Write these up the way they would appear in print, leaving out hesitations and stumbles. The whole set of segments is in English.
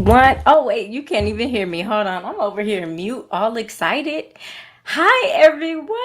everyone. Oh, wait, you can't even hear me. Hold on. I'm over here mute, all excited. Hi, everyone.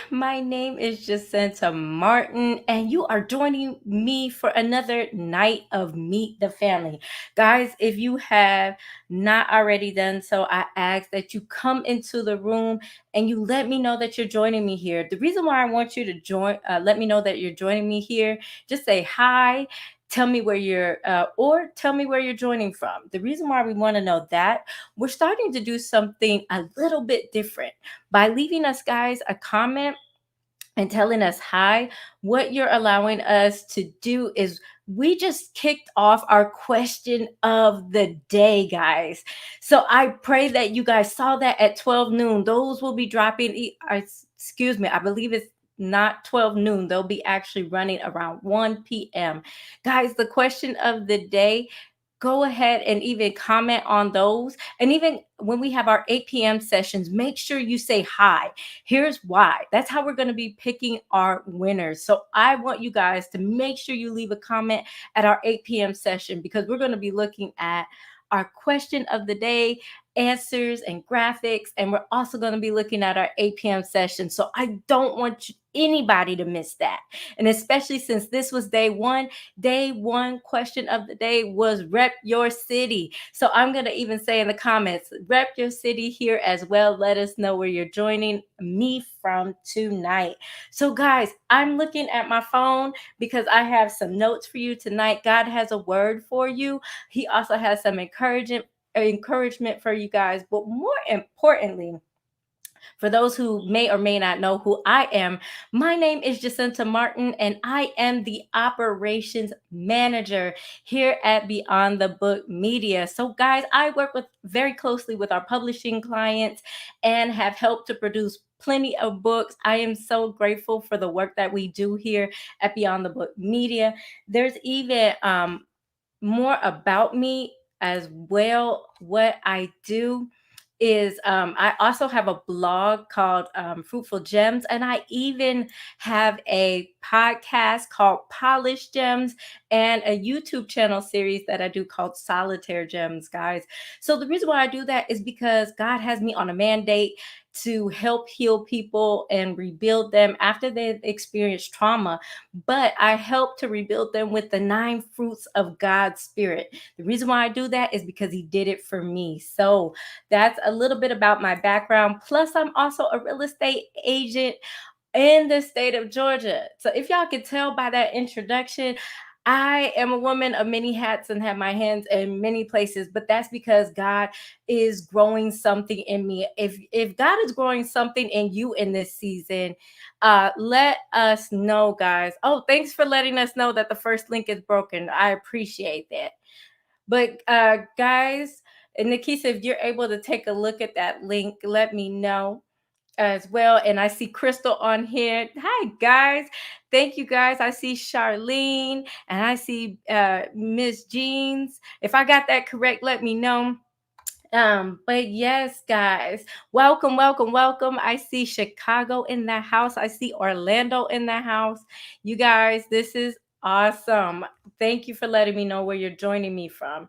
My name is Jacinta Martin, and you are joining me for another night of Meet the Family. Guys, if you have not already done so, I ask that you come into the room and you let me know that you're joining me here. The reason why I want you to let me know that you're joining me here, just say hi, tell me where you're or tell me where you're joining from. The reason why we want to know that, we're starting to do something a little bit different by leaving us guys a comment and telling us hi. What you're allowing us to do is we just kicked off our question of the day, guys. So I pray that you guys saw that at 12 noon. Those will be dropping, excuse me, I believe it's not 12 noon. They'll be actually running around 1 p.m. Guys, the question of the day, go ahead and even comment on those. And even when we have our 8 p.m. sessions, make sure you say hi. Here's why. That's how we're going to be picking our winners. So I want you guys to make sure you leave a comment at our 8 p.m. session, because we're going to be looking at our question of the day, answers, and graphics. And we're also going to be looking at our 8 p.m. session. So I don't want anybody to miss that. And especially since this was day one question of the day was rep your city. So I'm going to even say in the comments, rep your city here as well. Let us know where you're joining me from tonight. So guys, I'm looking at my phone because I have some notes for you tonight. God has a word for you. He also has some encouragement for you guys, but more importantly, for those who may or may not know who I am, my name is Jacinta Martin, and I am the operations manager here at Beyond the Book Media. So, guys, I work with very closely with our publishing clients and have helped to produce plenty of books. I am so grateful for the work that we do here at Beyond the Book Media. There's even more about me as well. What I do is I also have a blog called Fruitful Gems, and I even have a podcast called Polished Gems and a YouTube channel series that I do called Solitaire Gems, guys. So the reason why I do that is because God has me on a mandate to help heal people and rebuild them after they've experienced trauma, but I help to rebuild them with the 9 fruits of God's Spirit. The reason why I do that is because He did it for me. So that's a little bit about my background. Plus, I'm also a real estate agent in the state of Georgia. So if y'all could tell by that introduction, I am a woman of many hats and have my hands in many places, but that's because God is growing something in me. If God is growing something in you in this season, let us know, guys. Oh, thanks for letting us know that the first link is broken. I appreciate that. But guys, and Nikisa, if you're able to take a look at that link, let me know as well. And I see Crystal on here. Hi, guys. Thank you, guys. I see Charlene and I see Miss Jeans. If I got that correct, let me know. But yes, guys, welcome, welcome, welcome. I see Chicago in the house. I see Orlando in the house. You guys, this is awesome. Thank you for letting me know where you're joining me from.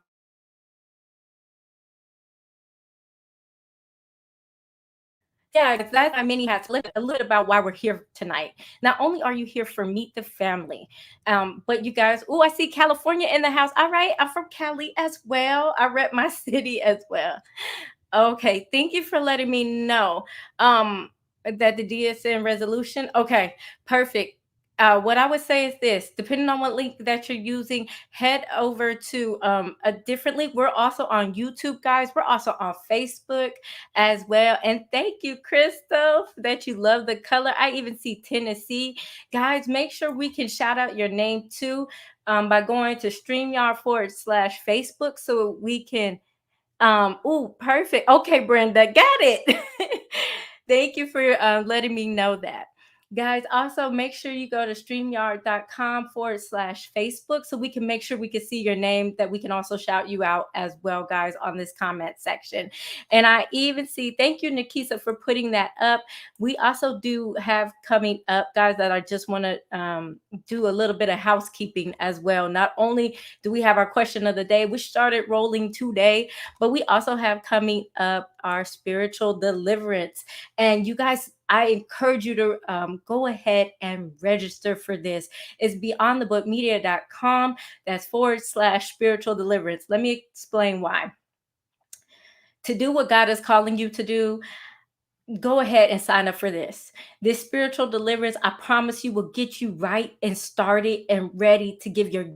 Yeah, that's my mini hats. A little bit about why we're here tonight. Not only are you here for Meet the Family, but you guys, oh, I see California in the house. All right, I'm from Cali as well. I rep my city as well. Okay, thank you for letting me know that the DSN resolution. Okay, perfect. What I would say is this: depending on what link that you're using, head over to a different link. We're also on YouTube, guys. We're also on Facebook as well. And thank you, Crystal, that you love the color. I even see Tennessee, guys. Make sure we can shout out your name too by going to StreamYard/Facebook so we can oh, perfect. Okay, Brenda, got it. Thank you for letting me know that. Guys, also make sure you go to streamyard.com/Facebook so we can make sure we can see your name, that we can also shout you out as well, guys, on this comment section. And I even see, thank you, Nikisa, for putting that up. We also do have coming up, guys, that I just want to do a little bit of housekeeping as well. Not only do we have our question of the day, which started rolling today, but we also have coming up our spiritual deliverance. And you guys, I encourage you to go ahead and register for this. It's beyondthebookmedia.com. That's /spiritual deliverance. Let me explain why. To do what God is calling you to do, go ahead and sign up for this. This spiritual deliverance, I promise you, will get you right and started and ready to give your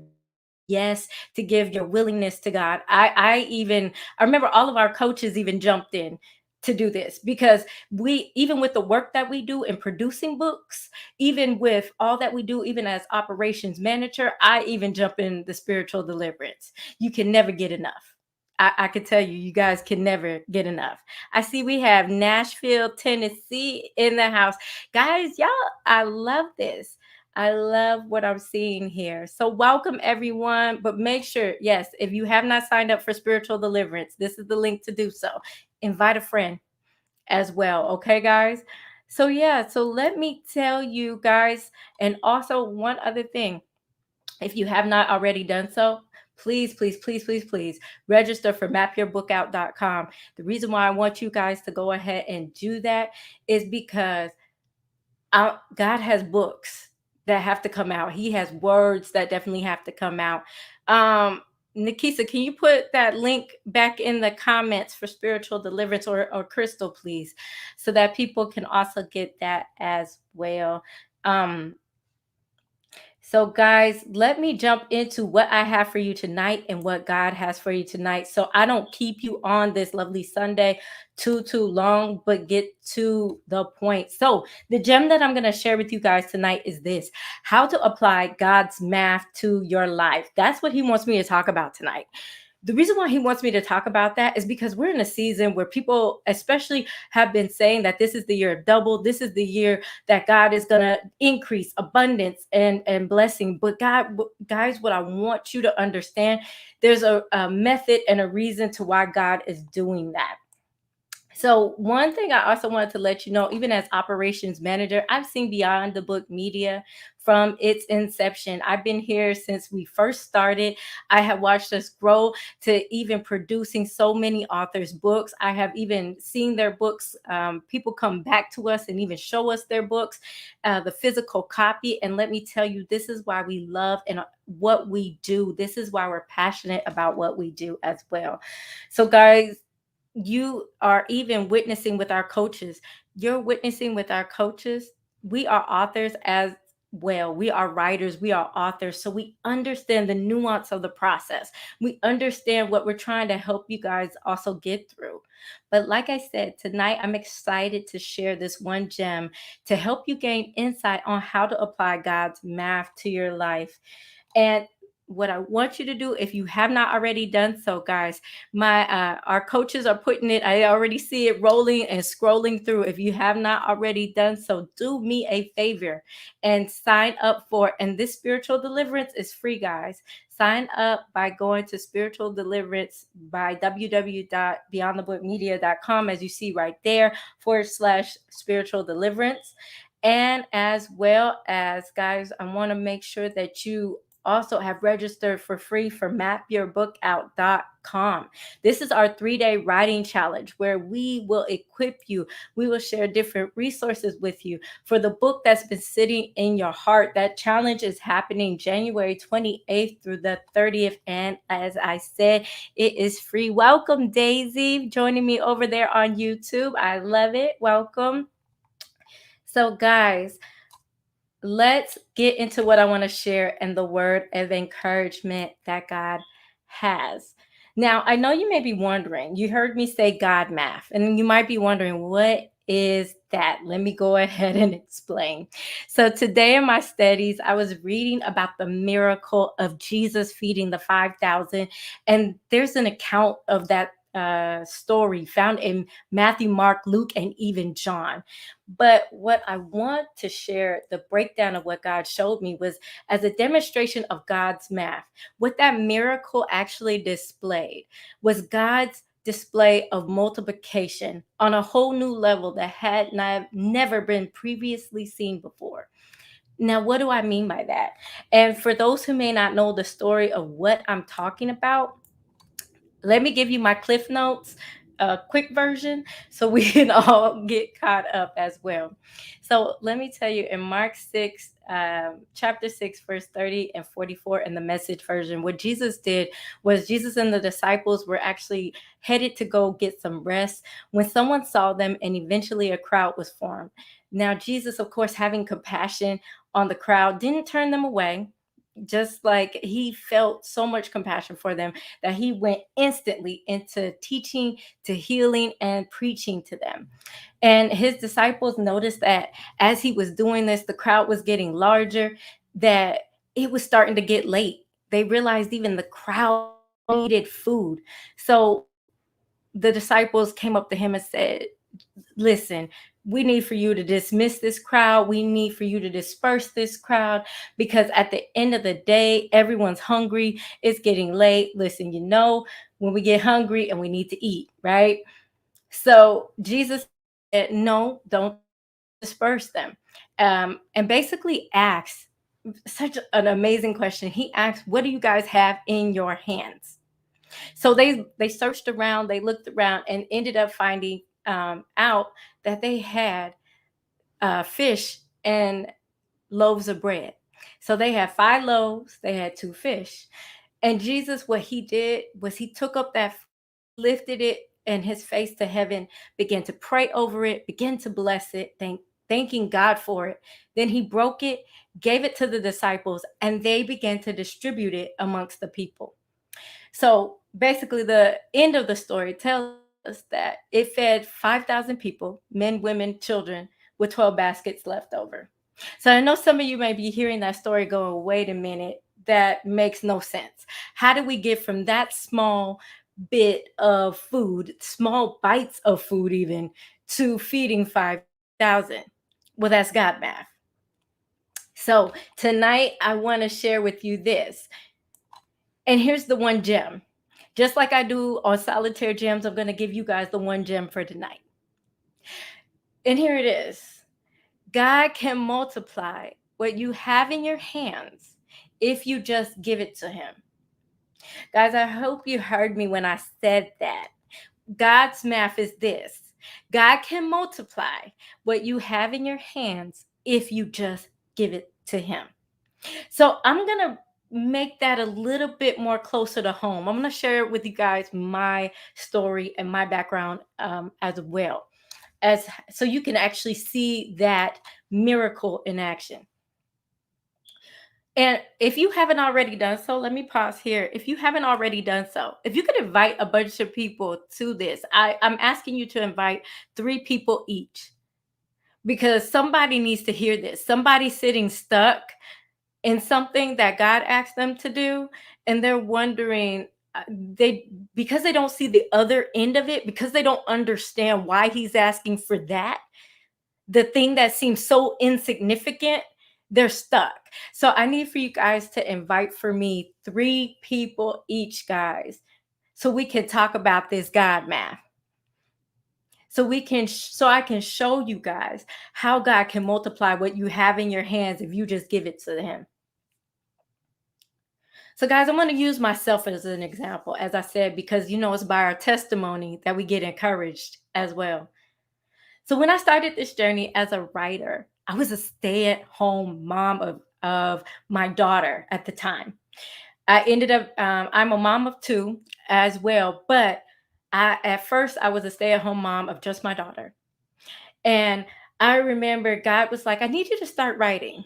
yes, to give your willingness to God. I remember all of our coaches even jumped in to do this, because we, even with the work that we do in producing books, even with all that we do, even as operations manager, I even jump in the spiritual deliverance. You can never get enough. I could tell you, you guys can never get enough. I see we have Nashville, Tennessee in the house. Guys, y'all, I love this. I love what I'm seeing here. So, welcome everyone. But make sure, yes, if you have not signed up for spiritual deliverance, this is the link to do so. Invite a friend as well. Okay, guys? So, yeah, so let me tell you guys, and also one other thing. If you have not already done so, please, please, please, please, please register for mapyourbookout.com. The reason why I want you guys to go ahead and do that is because God has books that have to come out. He has words that definitely have to come out. Nikisa, can you put that link back in the comments for spiritual deliverance, or Crystal, please, so that people can also get that as well. So, guys, let me jump into what I have for you tonight and what God has for you tonight. So I don't keep you on this lovely Sunday too long, but get to the point. So the gem that I'm going to share with you guys tonight is this: how to apply God's math to your life. That's what he wants me to talk about tonight. The reason why he wants me to talk about that is because we're in a season where people, especially, have been saying that this is the year of double. This is the year that God is going to increase abundance and blessing. But God, guys, what I want you to understand, there's a method and a reason to why God is doing that. So one thing I also wanted to let you know, even as operations manager, I've seen Beyond the Book Media from its inception. I've been here since we first started. I have watched us grow to even producing so many authors' books. I have even seen their books. People come back to us and even show us their books, the physical copy. And let me tell you, this is why we love and what we do. This is why we're passionate about what we do as well. So, guys, you are even witnessing with our coaches. You're witnessing with our coaches. We are authors as well. We are writers. We are authors. So we understand the nuance of the process. We understand what we're trying to help you guys also get through. But like I said, tonight I'm excited to share this one gem to help you gain insight on how to apply God's math to your life. And what I want you to do, if you have not already done so, guys, my our coaches are putting it. I already see it rolling and scrolling through. If you have not already done so, do me a favor and sign up for. And this spiritual deliverance is free, guys. Sign up by going to spiritual deliverance by www.beyondthebookmedia.com, as you see right there, /spiritual deliverance. And as well as, guys, I want to make sure that you also have registered for free for mapyourbookout.com. This is our 3-day writing challenge where we will equip you. We will share different resources with you for the book that's been sitting in your heart. That challenge is happening January 28th through the 30th. And as I said, it is free. Welcome, Daisy, joining me over there on YouTube. I love it. Welcome. So, guys, let's get into what I want to share and the word of encouragement that God has. Now, I know you may be wondering, you heard me say God math, and you might be wondering, what is that? Let me go ahead and explain. So today in my studies, I was reading about the miracle of Jesus feeding the 5,000, and there's an account of that story found in Matthew, Mark, Luke, and even John. But what I want to share, the breakdown of what God showed me, was as a demonstration of God's math. What that miracle actually displayed was God's display of multiplication on a whole new level that had never been previously seen before. Now, what do I mean by that? And for those who may not know the story of what I'm talking about, let me give you my Cliff Notes, a quick version, so we can all get caught up as well. So let me tell you, in Mark 6, chapter 6, verse 30 and 44 in the Message version, what Jesus did was Jesus and the disciples were actually headed to go get some rest when someone saw them, and eventually a crowd was formed. Now, Jesus, of course, having compassion on the crowd, didn't turn them away. Just like he felt so much compassion for them that he went instantly into teaching, to healing, and preaching to them. And his disciples noticed that as he was doing this, the crowd was getting larger, that it was starting to get late. They realized even the crowd needed food. So the disciples came up to him and said, listen, we need for you to dismiss this crowd. We need for you to disperse this crowd, because at the end of the day, everyone's hungry. It's getting late. Listen, when we get hungry and we need to eat, right? So Jesus said, no, don't disperse them. And basically asked such an amazing question. He asked, what do you guys have in your hands? So they searched around, they looked around, and ended up finding out that they had fish and loaves of bread. So they had 5 loaves, they had 2 fish. And Jesus, what he did was he took up that, lifted it and his face to heaven, began to pray over it, began to bless it, thanking God for it. Then he broke it, gave it to the disciples, and they began to distribute it amongst the people. So basically, the end of the story tells us that it fed 5,000 people, men, women, children, with 12 baskets left over. So I know some of you may be hearing that story going, wait a minute, that makes no sense. How do we get from that small bit of food, small bites of food even, to feeding 5,000? Well, that's God math. So tonight, I want to share with you this. And here's the one gem. Just like I do on solitaire gems, I'm going to give you guys the one gem for tonight. And here it is. God can multiply what you have in your hands if you just give it to him. Guys, I hope you heard me when I said that. God's math is this. God can multiply what you have in your hands if you just give it to him. So I'm going to make that a little bit more closer to home. I'm going to share with you guys my story and my background as well, as so you can actually see that miracle in action. And if you haven't already done so, let me pause here. If you haven't already done so, if you could invite a bunch of people to this, I'm asking you to invite 3 people each, because somebody needs to hear this. Somebody sitting stuck in something that God asked them to do, and they're wondering, because they don't see the other end of it, because they don't understand why he's asking for that, the thing that seems so insignificant, they're stuck. So I need for you guys to invite for me 3 people each, guys, so we can talk about this God math. So I can show you guys how God can multiply what you have in your hands if you just give it to him. So, guys, I'm going to use myself as an example, as I said, because it's by our testimony that we get encouraged as well. So, when I started this journey as a writer, I was a stay-at-home mom of my daughter at the time. I ended up, I'm a mom of 2 as well, but at first I was a stay-at-home mom of just my daughter. And I remember God was like, I need you to start writing.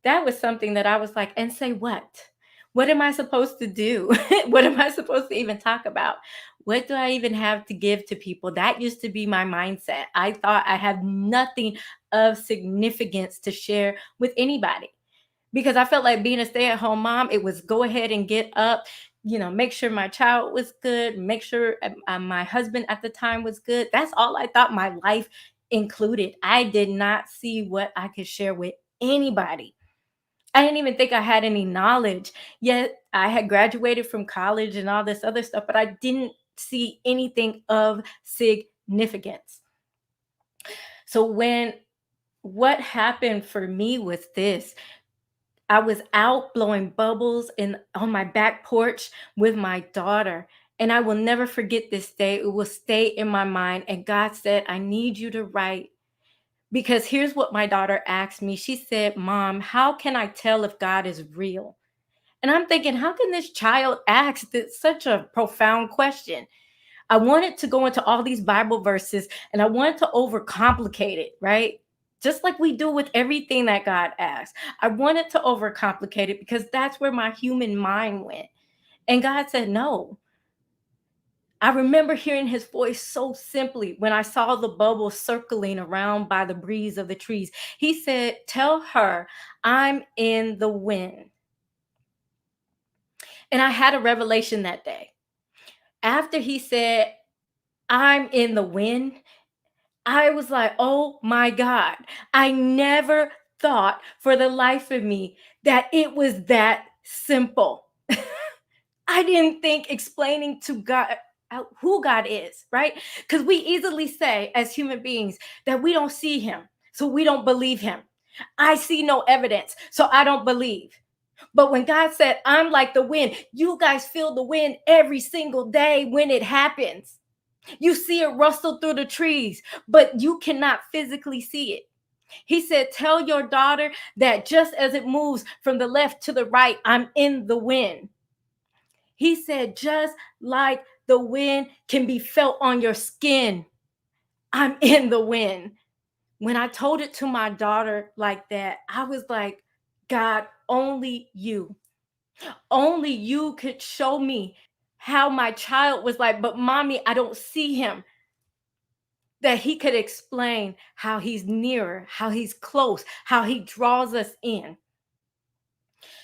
That was something that I was like, and say what? What am I supposed to do? What am I supposed to even talk about? What do I even have to give to people? That used to be my mindset. I thought I had nothing of significance to share with anybody, because I felt like being a stay-at-home mom, it was go ahead and get up, make sure my child was good, make sure my husband at the time was good. That's all I thought my life included. I did not see what I could share with anybody. I didn't even think I had any knowledge. Yet I had graduated from college and all this other stuff, but I didn't see anything of significance. So what happened for me was this. I was out blowing bubbles on my back porch with my daughter. And I will never forget this day. It will stay in my mind. And God said, I need you to write. Because here's what my daughter asked me. She said, Mom, how can I tell if God is real? And I'm thinking, how can this child ask such a profound question? I wanted to go into all these Bible verses and I wanted to overcomplicate it, right? Just like we do with everything that God asks. I wanted to overcomplicate it because that's where my human mind went. And God said, no. I remember hearing his voice so simply when I saw the bubbles circling around by the breeze of the trees. He said, tell her I'm in the wind. And I had a revelation that day. After he said, I'm in the wind, I was like, oh my God. I never thought for the life of me that it was that simple. I didn't think explaining to God who God is, right? Because we easily say as human beings that we don't see him, so we don't believe him. I see no evidence, so I don't believe. But when God said, I'm like the wind, you guys feel the wind every single day when it happens. You see it rustle through the trees, but you cannot physically see it. He said, tell your daughter that just as it moves from the left to the right, I'm in the wind. He said, just like the wind can be felt on your skin, I'm in the wind. When I told it to my daughter like that, I was like, God, only you could show me how my child was like, but mommy, I don't see him. That he could explain how he's nearer, how he's close, how he draws us in.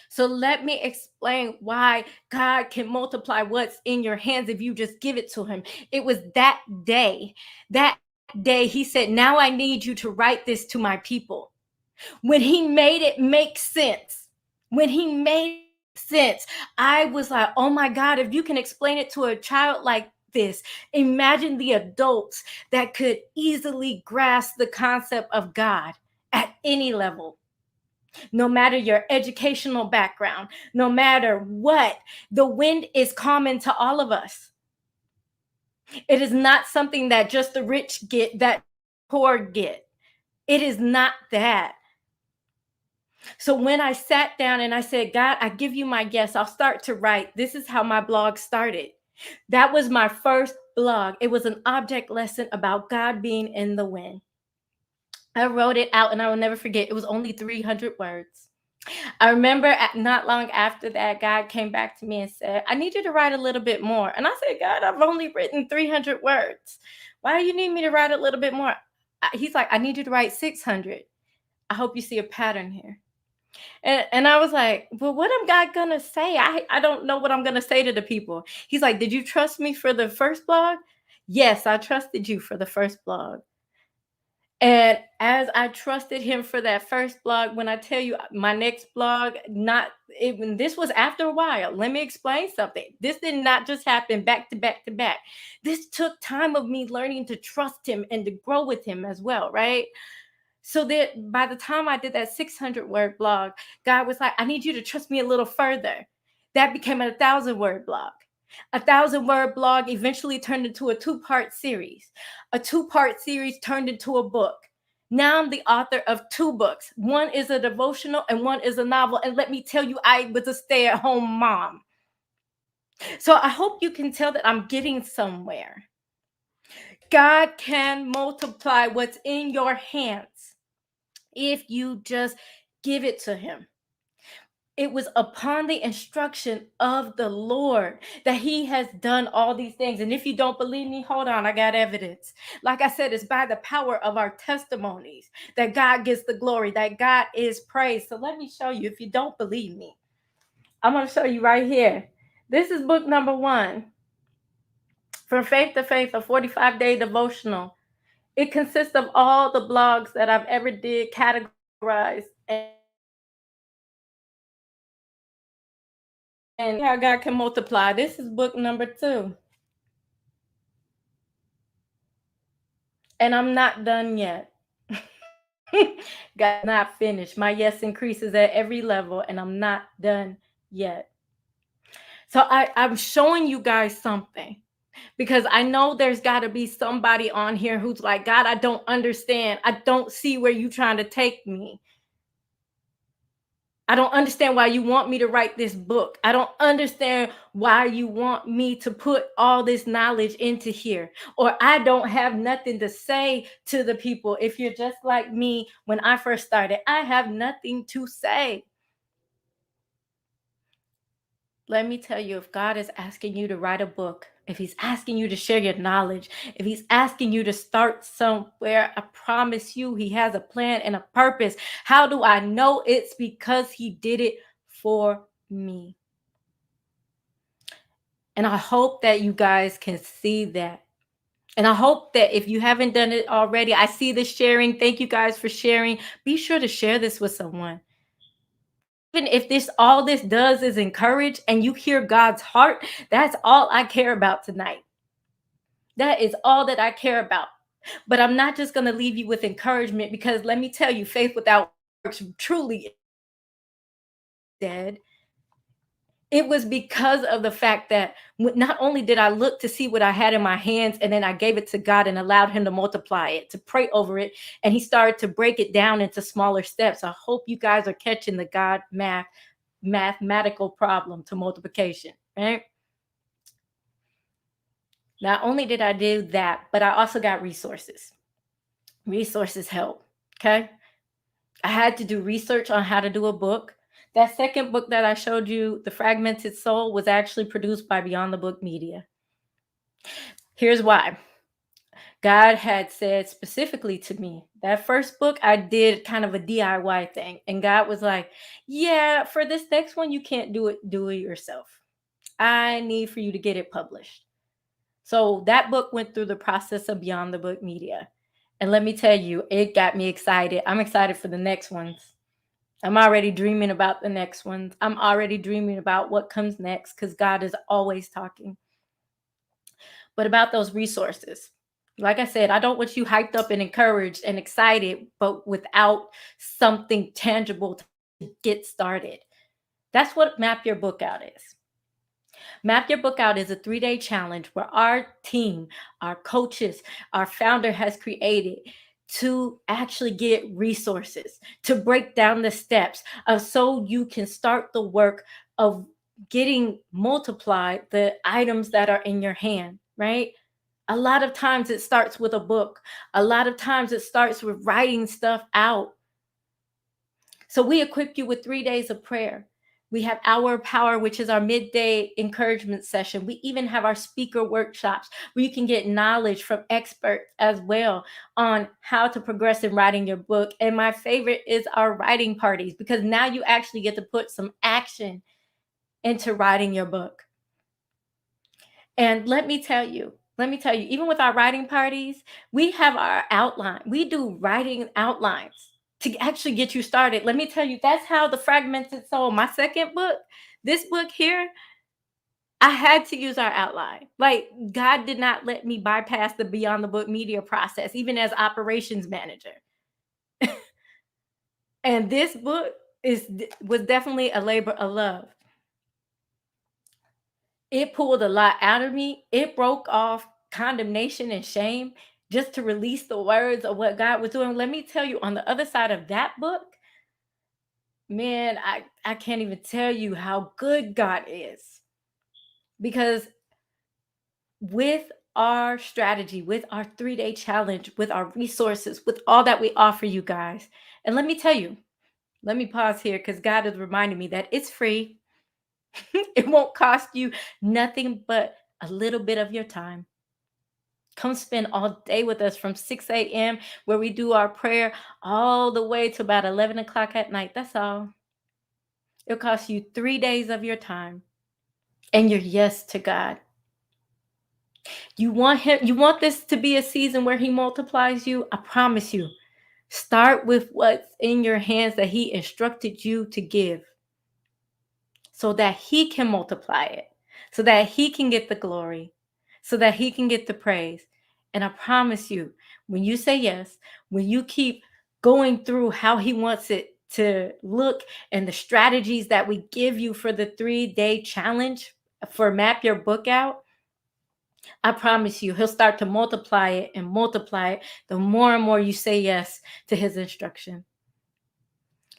So let me explain why God can multiply what's in your hands if you just give it to him. It was that day he said, now I need you to write this to my people. When he made it make sense, I was like, oh my God, if you can explain it to a child like this, imagine the adults that could easily grasp the concept of God at any level. No matter your educational background, no matter what, the wind is common to all of us. It is not something that just the rich get, that poor get. It is not that. So when I sat down and I said, God, I give you my yes, I'll start to write. This is how my blog started. That was my first blog. It was an object lesson about God being in the wind. I wrote it out and I will never forget. It was only 300 words. I remember not long after that, God came back to me and said, I need you to write a little bit more. And I said, God, I've only written 300 words. Why do you need me to write a little bit more? He's like, I need you to write 600. I hope you see a pattern here. And I was like, well, what am God gonna say? I don't know what I'm gonna say to the people. He's like, did you trust me for the first blog? Yes, I trusted you for the first blog. And as I trusted him for that first blog, when I tell you my next blog, not even this was after a while. Let me explain something. This did not just happen back to back to back. This took time of me learning to trust him and to grow with him as well, right? So that by the time I did that 600-word blog, God was like, I need you to trust me a little further. That became a 1,000-word blog. A 1,000-word blog eventually turned into a 2-part series. A 2-part series turned into a book. Now I'm the author of 2 books. One is a devotional and one is a novel. And let me tell you, I was a stay-at-home mom. So I hope you can tell that I'm getting somewhere. God can multiply what's in your hands if you just give it to him. It was upon the instruction of the Lord that he has done all these things. And if you don't believe me, hold on, I got evidence. Like I said, it's by the power of our testimonies that God gets the glory, that God is praised. So let me show you, if you don't believe me, I'm going to show you right here. This is book number 1, From Faith to Faith, a 45-day devotional. It consists of all the blogs that I've ever did, categorized, and how God can multiply. This is book number 2. And I'm not done yet. God not finished. My yes increases at every level, and I'm not done yet. So I'm showing you guys something because I know there's got to be somebody on here who's like, God, I don't understand. I don't see where you're trying to take me. I don't understand why you want me to write this book. I don't understand why you want me to put all this knowledge into here. Or I don't have nothing to say to the people. If you're just like me when I first started, I have nothing to say. Let me tell you, if God is asking you to write a book, if He's asking you to share your knowledge, if He's asking you to start somewhere, I promise you He has a plan and a purpose. How do I know? It's because He did it for me. And I hope that you guys can see that. And I hope that if you haven't done it already, I see the sharing. Thank you guys for sharing. Be sure to share this with someone. Even if all this does is encourage and you hear God's heart, that's all I care about tonight. That is all that I care about. But I'm not just going to leave you with encouragement, because let me tell you, faith without works truly is dead. It was because of the fact that not only did I look to see what I had in my hands, and then I gave it to God and allowed Him to multiply it, to pray over it, and He started to break it down into smaller steps. I hope you guys are catching the God mathematical problem to multiplication, right? Not only did I do that, but I also got resources. Resources help, okay? I had to do research on how to do a book. That second book that I showed you, The Fragmented Soul, was actually produced by Beyond the Book Media. Here's why. God had said specifically to me, that first book, I did kind of a DIY thing. And God was like, yeah, for this next one, you can't do it yourself. I need for you to get it published. So that book went through the process of Beyond the Book Media. And let me tell you, it got me excited. I'm excited for the next ones. I'm already dreaming about the next ones. I'm already dreaming about what comes next, because God is always talking. But about those resources, like I said, I don't want you hyped up and encouraged and excited, but without something tangible to get started. That's what Map Your Book Out is. Map Your Book Out is a 3-day challenge where our team, our coaches, our founder has created to actually get resources, to break down the steps of so you can start the work of getting multiplied the items that are in your hand, right? A lot of times it starts with a book. A lot of times it starts with writing stuff out. So we equip you with 3 days of prayer. We have Hour of Power, which is our midday encouragement session. We even have our speaker workshops where you can get knowledge from experts as well on how to progress in writing your book. And my favorite is our writing parties, because now you actually get to put some action into writing your book. And let me tell you, even with our writing parties, we have our outline. We do writing outlines to actually get you started. Let me tell you, that's how The Fragmented Soul, my second book, this book here, I had to use our outline. Like, God did not let me bypass the Beyond the Book Media process, even as operations manager. And this book was definitely a labor of love. It pulled a lot out of me. It broke off condemnation and shame just to release the words of what God was doing. Let me tell you, on the other side of that book, man, I can't even tell you how good God is. Because with our strategy, with our 3-day challenge, with our resources, with all that we offer you guys, and let me tell you, let me pause here because God is reminding me that it's free. It won't cost you nothing but a little bit of your time. Come spend all day with us from 6 a.m., where we do our prayer, all the way to about 11 o'clock at night. That's all. It'll cost you 3 days of your time. and your yes to God. You want this to be a season where he multiplies you? I promise you. Start with what's in your hands that he instructed you to give so that he can multiply it, so that he can get the glory, so that he can get the praise. And I promise you, when you say yes, when you keep going through how he wants it to look and the strategies that we give you for the 3-day challenge for Map Your Book Out, I promise you, he'll start to multiply it the more and more you say yes to his instruction.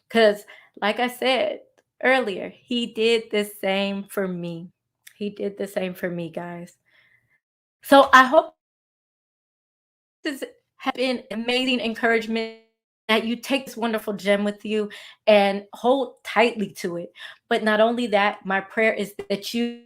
Because, like I said earlier, he did the same for me. He did the same for me, guys. So I hope this has been amazing encouragement that you take this wonderful gem with you and hold tightly to it. But not only that, my prayer is that you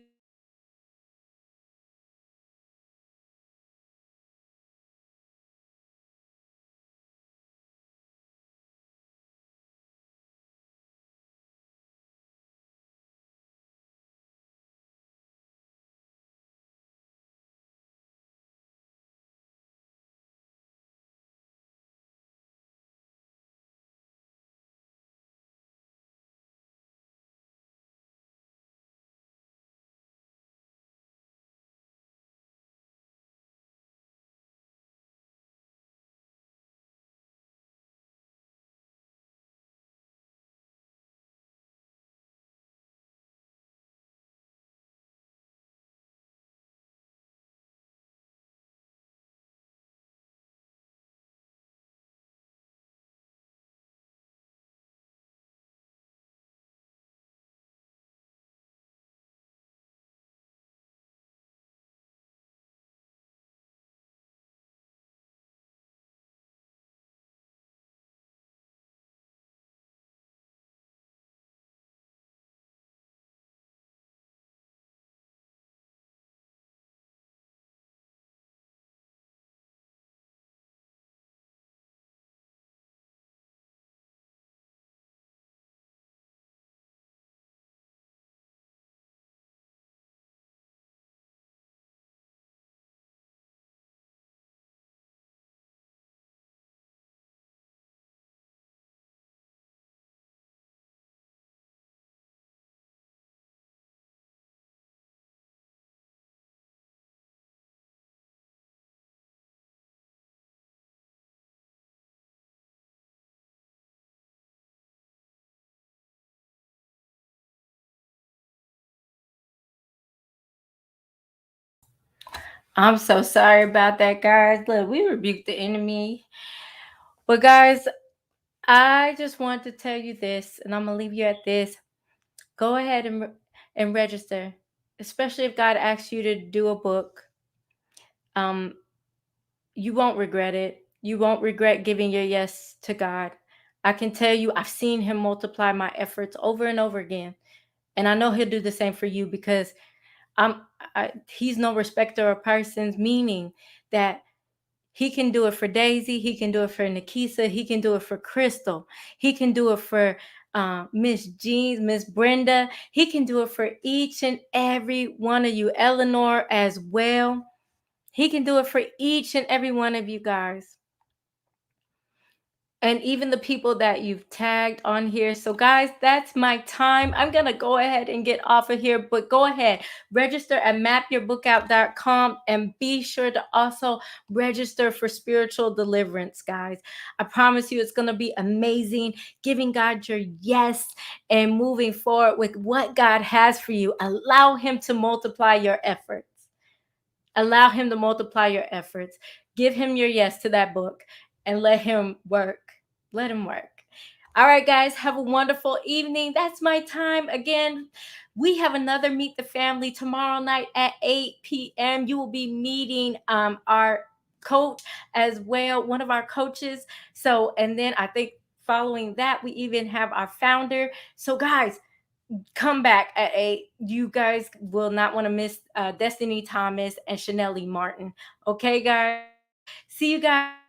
I'm so sorry about that, guys. Look, we rebuked the enemy. But, guys, I just want to tell you this, and I'm going to leave you at this. Go ahead and register, especially if God asks you to do a book. Um, you won't regret it. You won't regret giving your yes to God. I can tell you, I've seen him multiply my efforts over and over again. And I know he'll do the same for you because I'm he's no respecter of persons, meaning that he can do it for Daisy, he can do it for Nikisa, he can do it for Crystal, he can do it for Miss Jeans, Miss Brenda, he can do it for each and every one of you, Eleanor as well. He can do it for each and every one of you guys. And even the people that you've tagged on here. So, guys, that's my time. I'm going to go ahead and get off of here, but go ahead, register at mapyourbookout.com and be sure to also register for spiritual deliverance, guys. I promise you it's going to be amazing. Giving God your yes and moving forward with what God has for you. Allow Him to multiply your efforts. Allow him to multiply your efforts. Give him your yes to that book and let him work. Let him work. All right, guys, have a wonderful evening. That's my time. Again, we have another Meet the Family tomorrow night at 8 p.m. You will be meeting our coach as well, one of our coaches. So, and then I think following that, we even have our founder. So, guys, come back at 8. You guys will not want to miss Destiny Thomas and Chanelli Martin. Okay, guys? See you guys.